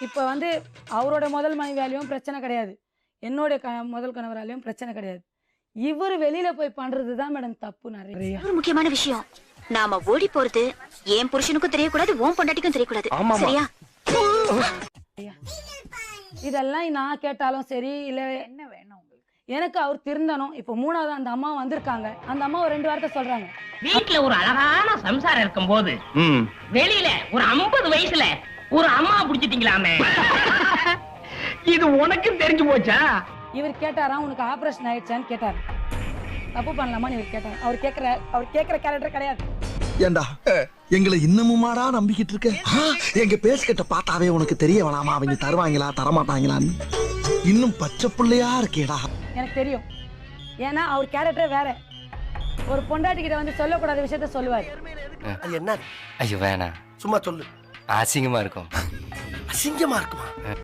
இப்போ வந்து அவரோட முதல் மனைவியாலையும் பிரச்சனை கிடையாது, என்னோட முதல் கணவராலையும் பிரச்சனை கிடையாது. இவர் வெளியில போய் பண்றது தான் மேடம் தப்பு நிறைய. ஒரு முக்கியமான விஷயம், நாம ஓடி போறது என் புருஷனுக்கும் தெரியக்கூடாது, உன் பொண்டாட்டிக்கும் தெரியக்கூடாது, சரியா? இதெல்லாம் நான் கேட்டாலும் சரி, இல்ல என்ன வேணும் உங்களுக்கு? எனக்கு அவர் திருந்தணும். இப்போ மூணாவது அந்த அம்மா வந்திருக்காங்க, அந்த அம்மா ஒரு 2 வார்த்தை சொல்றாங்க. வீட்டுல ஒரு அழகான சம்சாரம் இருக்கும் போது வெளியில ஒரு 50 வயசுல ஒரு அம்மா புடிச்சிட்டீங்களாமே, இது உனக்கும் தெரிஞ்சு போச்சா? இவர் கேட்டாரா உனக்கு ஆபரேஷன் ஆயிடுச்சான்னு கேட்டாரு. தப்பு பண்ணலாமான்னு இவர் கேட்டாரு. அவர் கேட்கிற கேரக்டர் கிடையாது. ஏண்டா எங்களை இன்னமுமாடா நம்பிக்கிட்டு இருக்க? எங்க பேசிக்கிட்ட பார்த்தாவே உனக்கு தெரிய வேணாமா அவங்க தருவாங்களா தரமாட்டாங்களான்னு? இன்னும் பச்சை பிள்ளையா இருக்கேடா. எனக்கு தெரியும், ஏன்னா அவர் கேரக்டரே வேற. ஒரு பொண்டாட்டி கிட்ட வந்து சொல்லக்கூடாத விஷயத்த சொல்லுவாரு. என்ன? ஐயோ வேணாம், சும்மா சொல்லு. அசிங்கமா இருக்கும். அசிங்கமா இருக்குமா?